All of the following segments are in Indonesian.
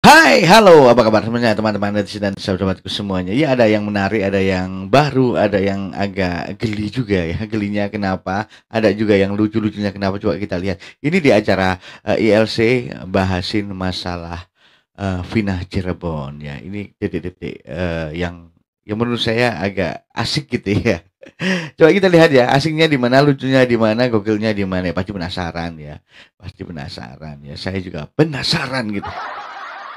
Hai, halo, apa kabar semuanya teman-teman netizen dan sahabatku semuanya? Ya ada yang menarik, ada yang baru, ada yang agak geli juga ya. Gelinya kenapa? Ada juga yang lucu-lucunya kenapa? Coba kita lihat. Ini di acara ILC bahasin masalah Vinah Cirebon ya. Ini detik-detik yang menurut saya agak asik gitu ya. Coba kita lihat ya, asiknya di mana, lucunya di mana, gokilnya di mana. Pasti penasaran ya. Pasti penasaran ya. Saya juga penasaran gitu.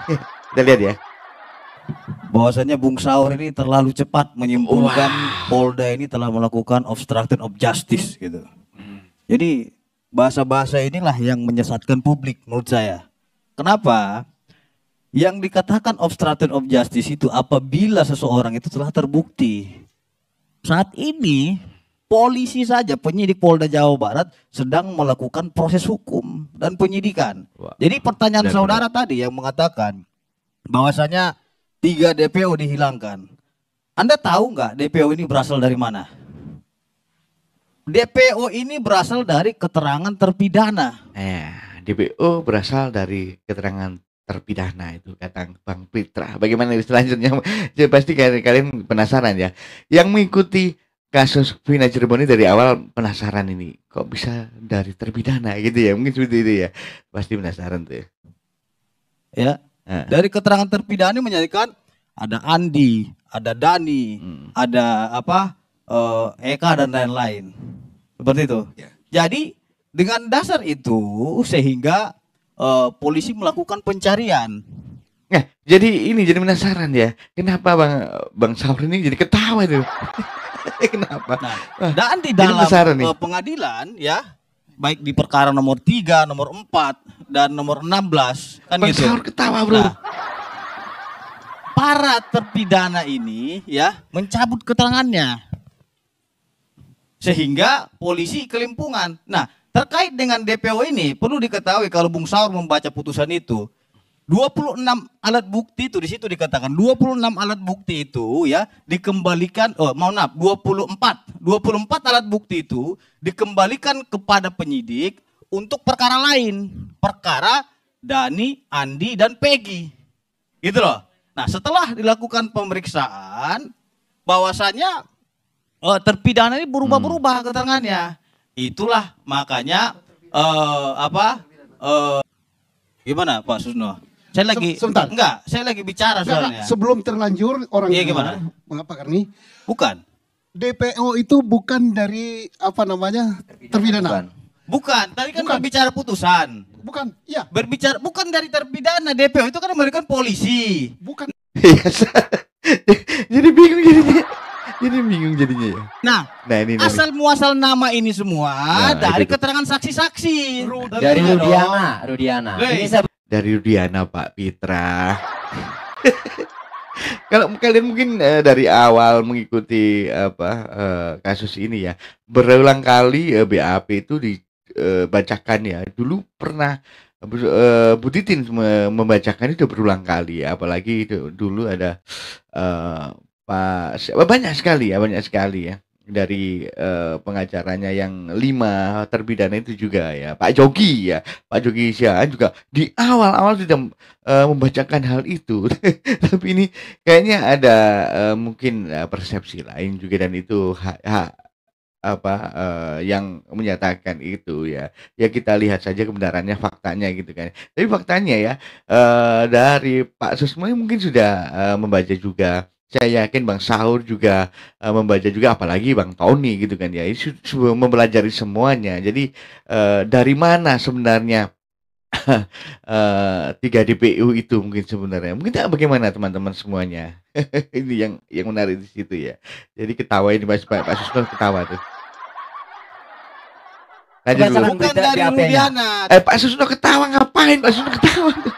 Kita lihat ya. Bahwasanya Bung Saur ini terlalu cepat menyimpulkan Wah. Polda ini telah melakukan obstruction of justice gitu. Jadi bahasa-bahasa inilah yang menyesatkan publik menurut saya. Kenapa? Yang dikatakan obstruction of justice itu apabila seseorang itu telah terbukti. Saat ini polisi saja, penyidik Polda Jawa Barat sedang melakukan proses hukum dan penyidikan. Wah. Jadi pertanyaan Benar, saudara tadi yang mengatakan bahwasanya 3 DPO dihilangkan. Anda tahu nggak DPO ini berasal dari mana? DPO ini berasal dari keterangan terpidana. DPO berasal dari keterangan terpidana itu kata Bang Pitra. Bagaimana selanjutnya? Jadi pasti kalian penasaran ya. Yang mengikuti kasus Vina Cirebon ini dari awal penasaran ini. Kok bisa dari terpidana gitu ya? Mungkin seperti itu ya. Pasti penasaran tuh. Ya. Dari keterangan terpidana menyatakan ada Andi, ada Dani, ada Eka dan lain-lain. Seperti itu. Ya. Jadi dengan dasar itu sehingga polisi melakukan pencarian. Nah, jadi ini jadi penasaran ya. Kenapa Bang Saur ini jadi ketawa itu? Kenapa? Nah, dan di dalam pengadilan ya, baik di perkara nomor 3, nomor 4 dan nomor 16 kan Bang gitu. Saur ketawa, Bro. Nah, para terpidana ini ya mencabut keterangannya. Sehingga polisi kelimpungan. Nah, terkait dengan DPO ini perlu diketahui kalau Bung Saur membaca putusan itu 26 alat bukti itu di situ dikatakan 26 alat bukti itu ya dikembalikan 24 alat bukti itu dikembalikan kepada penyidik untuk perkara lain, perkara Dani, Andi dan Peggy. Gitu loh. Nah, setelah dilakukan pemeriksaan bahwasanya terpidana ini berubah-berubah keterangannya. Itulah makanya gimana Pak Susno? Saya lagi sebentar. Saya lagi bicara soalnya. Sebelum terlanjur orang gimana? Mengapa Karni? Bukan. DPO itu bukan dari terpidana. Bukan. Tadi kan berbicara putusan. Bukan. Iya. Berbicara bukan dari terpidana. DPO itu kan memberikan polisi. Bukan. Jadi bingung jadinya. Jadi bingung jadinya ya. Nah ini asal muasal nama ini semua dari keterangan saksi-saksi. Dari Rudiana. Dari Rudiana Pak Pitra. Kalau kalian mungkin dari awal mengikuti kasus ini ya, berulang kali BAP itu dibacakan ya. Dulu pernah Bu Titin membacakan itu berulang kali ya. Apalagi itu dulu ada banyak sekali ya dari pengacaranya yang 5 terpidana itu juga ya Pak Jogi Siaan juga di awal sudah membacakan hal itu. Tapi ini kayaknya ada mungkin persepsi lain juga dan itu yang menyatakan itu ya kita lihat saja kebenarannya, faktanya gitu kan. Tapi faktanya ya dari Pak Susmo mungkin sudah membaca juga. Saya yakin Bang Saur juga membaca juga, apalagi Bang Tony gitu kan ya. Itu mempelajari semuanya. Jadi dari mana sebenarnya 3 DPU itu mungkin sebenarnya. Mungkin bagaimana teman-teman semuanya. Ini yang menarik di situ ya. Jadi ketawa ini Pak Susno ketawa tuh. Bukan dari Rudiana. Pak Susno ketawa ngapain? Pak Susno ketawa tuh.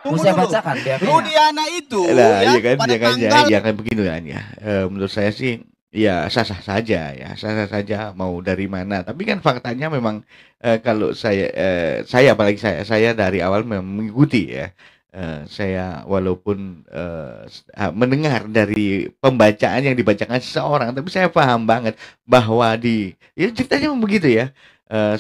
Saya bacakan Rudiana itu pada tanggal begini kan ya. Menurut saya sih ya sah-sah saja mau dari mana. Tapi kan faktanya memang kalau saya apalagi saya dari awal memang mengikuti ya. Saya walaupun mendengar dari pembacaan yang dibacakan seseorang, tapi saya paham banget bahwa ceritanya begitu ya.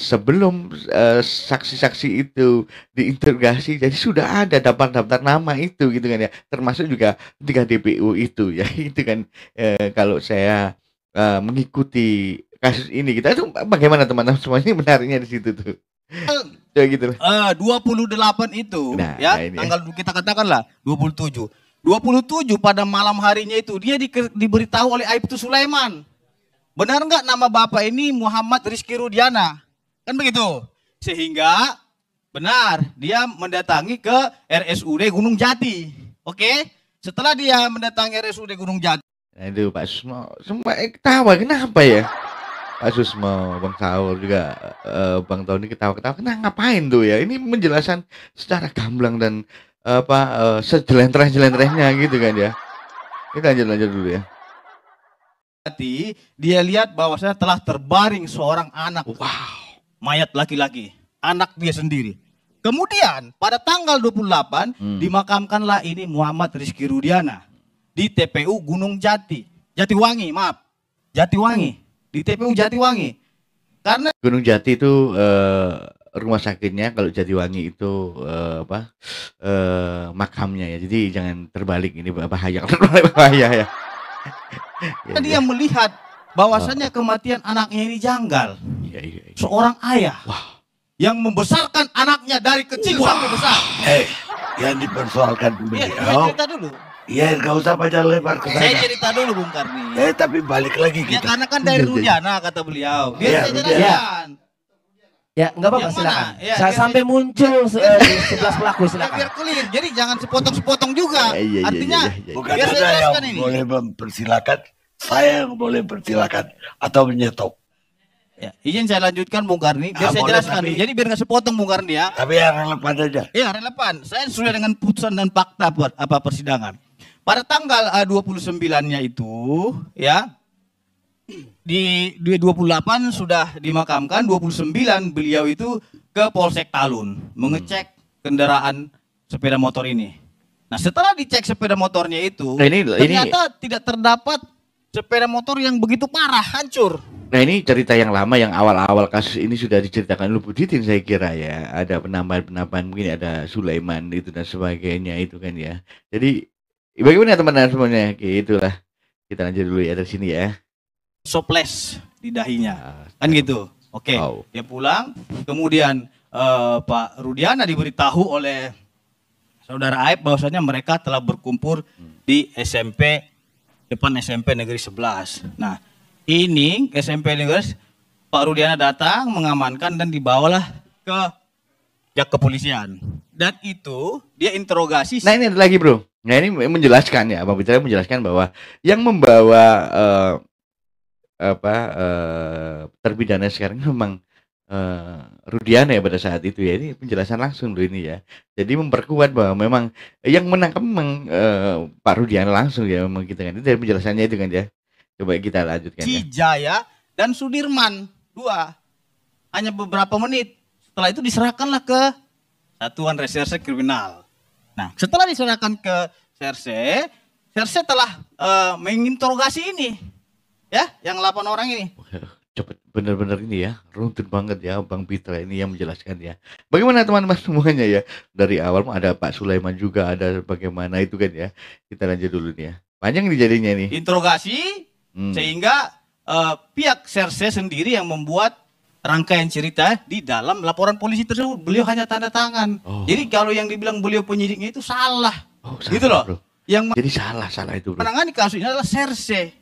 sebelum saksi-saksi itu diinterogasi, jadi sudah ada daftar-daftar nama itu gitu kan ya, termasuk juga 3 DPO itu ya. Itu kan kalau saya mengikuti kasus ini kita itu bagaimana teman-teman semuanya menariknya di situ tuh. Coba gitu. 28 itu Nah, ya, ini ya. tanggal kita katakanlah 27. 27 pada malam harinya itu dia diberitahu oleh Aibtu Sulaiman. Benar nggak nama bapak ini Muhammad Rizky Rudiana? Kan begitu. Sehingga benar dia mendatangi ke RSUD Gunung Jati. Oke? Setelah dia mendatangi RSUD Gunung Jati. Nah, itu Pak Susmo semua ketawa kenapa ya? Pak Susmo, Bang Saur juga Bang Tony ketawa-ketawa. Kenapa ngapain tuh ya? Ini menjelaskan secara gamblang dan sejelentreh-jelentrehnya gitu kan ya. Kita lanjut dulu ya. Dia lihat bahwasanya telah terbaring seorang anak. Wow. Mayat laki-laki, anak dia sendiri. Kemudian pada tanggal 28 dimakamkanlah ini Muhammad Rizky Rudiana di TPU Gunung Jatiwangi, maaf. Jatiwangi, di TPU Jatiwangi. Karena Gunung Jati itu rumah sakitnya, kalau Jatiwangi itu makamnya ya. Jadi jangan terbalik, ini bahaya bahaya ya. ya, dia melihat bahwasannya kematian anaknya ini janggal. Iya. Seorang ayah yang membesarkan anaknya dari kecil sampai besar. Yang dipersoalkan Iya, beliau. cerita dulu. Iya, nggak usah panjang lebar ke Saya saya. cerita dulu Bung Karni. Tapi balik lagi Ya kita. karena kan dari Rudiana kata beliau. Biar Iya, saya Rudiana. jelaskan. Ya, enggak apa-apa, Yang mana? silakan. Ya, Saya biar- sampai muncul 11 pelaku, Ya, silakan. biar clear. Jadi jangan sepotong-sepotong juga. Iya. Artinya Bukan biar saya Anda yang jelaskan ini. boleh mempersilakan, saya yang boleh mempersilakan atau menyetop. Ya, izin saya lanjutkan Bung Karni. Biar saya Boleh, jelaskan. tapi- Jadi biar nggak sepotong Bung Karni ya. Tapi yang relevan aja. Iya relevan. Saya sesuai dengan putusan dan fakta buat persidangan. Pada tanggal 29-nya itu ya di 28 sudah dimakamkan, 29 beliau itu ke Polsek Talun mengecek kendaraan sepeda motor ini. Nah, setelah dicek sepeda motornya itu Nah, ini ternyata tidak terdapat sepeda motor yang begitu parah, hancur. Nah, ini cerita yang lama yang awal-awal kasus ini sudah diceritakan oleh Buditin saya kira ya. Ada penambahan-penambahan, mungkin ada Sulaiman itu dan sebagainya itu kan ya. Jadi bagaimana teman-teman semuanya? Oke, itulah. Kita lanjut dulu ya dari sini ya. Soples di dahinya. Kan gitu. Oke. Wow. Dia pulang, kemudian Pak Rudiana diberitahu oleh Saudara Aib bahwasanya mereka telah berkumpul di depan SMP Negeri 11. Nah, ini SMP Negeri Pak Rudiana datang mengamankan dan dibawalah ke pihak kepolisian. Dan itu dia interogasi. Nah, ini ada lagi, Bro. Nah, ini menjelaskan ya, Bang Fitra menjelaskan bahwa yang membawa terpidana sekarang memang Rudiana ya pada saat itu ya. Ini penjelasan langsung loh ini ya. Jadi memperkuat bahwa memang yang menangkap memang Pak Rudiana langsung ya, memang kita kan. Itu dari penjelasannya itu kan ya. Coba kita lanjutkan ya. Jaya dan Sudirman, 2. Hanya beberapa menit. Setelah itu diserahkanlah ke Satuan Reserse Kriminal. Nah, setelah diserahkan ke Serse telah menginterogasi ini. Ya, yang 8 orang ini. Cepet bener-bener ini ya, runtut banget ya Bang Fitra ini yang menjelaskan ya. Bagaimana teman-teman semuanya ya? Dari awal ada Pak Sulaiman juga, ada bagaimana itu kan ya. Kita lanjut dulu nih ya. Panjang nih jadinya nih. Interogasi sehingga pihak Serse sendiri yang membuat rangkaian cerita di dalam laporan polisi tersebut. Beliau hanya tanda tangan. Jadi kalau yang dibilang beliau penyidiknya itu salah. Salah, Gitu loh. Bro. Yang Jadi salah itu, Bro. menangani kasus ini adalah Serse.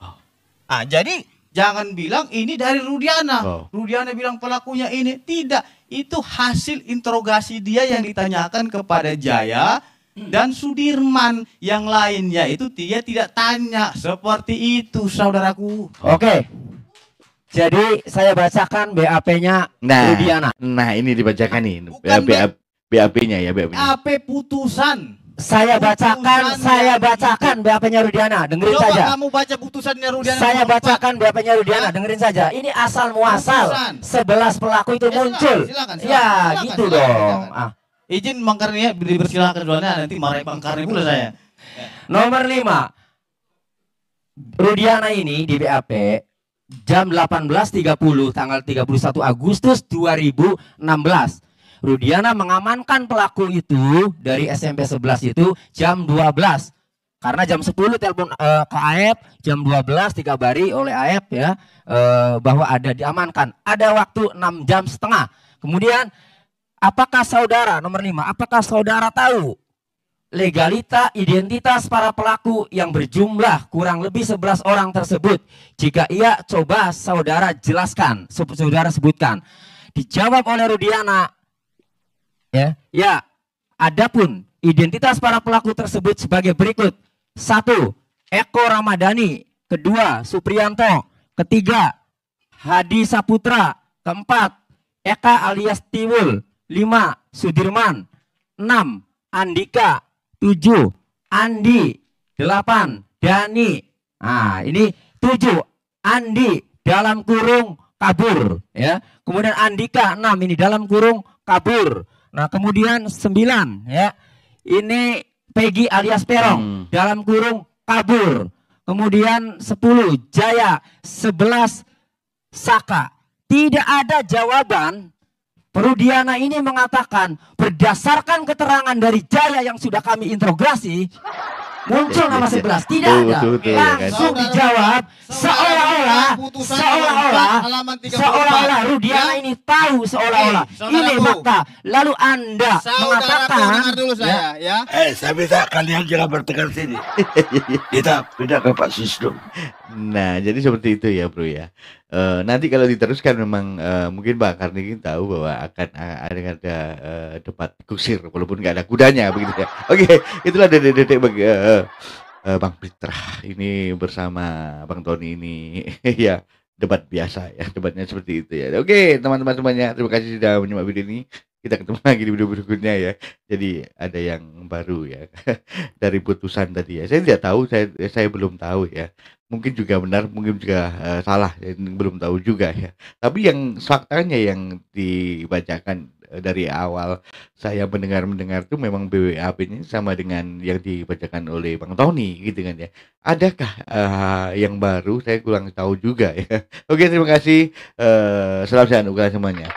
Jadi jangan bilang ini dari Rudiana. Rudiana bilang pelakunya ini. Tidak. Itu hasil interogasi dia yang ditanyakan kepada Jaya dan Sudirman. Yang lainnya itu dia tidak tanya. Seperti itu saudaraku. Oke. Jadi saya bacakan BAP-nya Rudiana. Nah, ini dibacakan nih. Bukan BAP-nya ya, BAP-nya. AP putusan. Saya bacakan BAP-nya Rudiana. Dengerin Coba saja. kamu baca putusannya Rudiana. Saya nomor 4. bacakan BAP-nya Rudiana. Dengerin saja. Ini asal muasal Putusan. 11 pelaku itu muncul. Silakan. Ya, gitu dong. Izin Bang Karni ya, dipersilakan soalnya nanti marah Bang Karni pula saya. Nomor 5. Rudiana ini di BAP jam 18.30 tanggal 31 Agustus 2016. Rudiana mengamankan pelaku itu dari SMP 11 itu jam 12. Karena jam 10 telepon ke AF, jam 12 dikabari oleh AF ya bahwa ada diamankan. Ada waktu 6 jam setengah. Kemudian apakah saudara nomor 5, apakah saudara tahu legalita identitas para pelaku yang berjumlah kurang lebih 11 orang tersebut? Jika iya, coba saudara jelaskan, saudara sebutkan. Dijawab oleh Rudiana, ya, adapun identitas para pelaku tersebut sebagai berikut. 1. Eko Ramadhani. 2. Supriyanto. 3. Hadi Saputra. 4. Eka alias Tiwul. 5. Sudirman. 6. Andika. 7. Andi. 8. Dani. Nah, ini 7. Andi dalam kurung kabur ya. Kemudian Andika 6 ini dalam kurung kabur. Nah, kemudian 9 ya. Ini Peggy alias Perong dalam kurung kabur. Kemudian 10 Jaya, 11 Saka. Tidak ada jawaban. Rudiana ini mengatakan berdasarkan keterangan dari Jaya yang sudah kami interogasi, muncul nama 11. Tidak ada. Langsung dijawab seolah-olah Rudiana ini tahu seolah-olah. Ini fakta. Lalu Anda mengatakan dengar dulu saya ya. Saya minta kalian jangan bertengkar sini. Kita pindah ke Pak Sisdum. Nah, jadi seperti itu ya, Bro ya. Nanti kalau diteruskan memang mungkin Bang Karni tahu bahwa akan ada debat kusir walaupun nggak ada kudanya begitu ya. Oke, itulah detik-detik bagi Bang Pitra ini bersama Bang Tony ini ya, debat biasa ya, debatnya seperti itu ya. Oke, teman-teman semuanya, terima kasih sudah menyimak video ini. Kita ketemu lagi di video berikutnya ya. Jadi ada yang baru ya dari putusan tadi ya. Saya tidak tahu, saya belum tahu ya. Mungkin juga benar, mungkin juga salah, belum tahu juga ya. Tapi yang faktanya yang dibacakan dari awal saya mendengar itu memang BWAP-nya sama dengan yang dibacakan oleh Bang Tony gitu kan ya. Adakah yang baru? Saya kurang tahu juga ya. Oke, terima kasih. Salam sehat untuk kalian semuanya.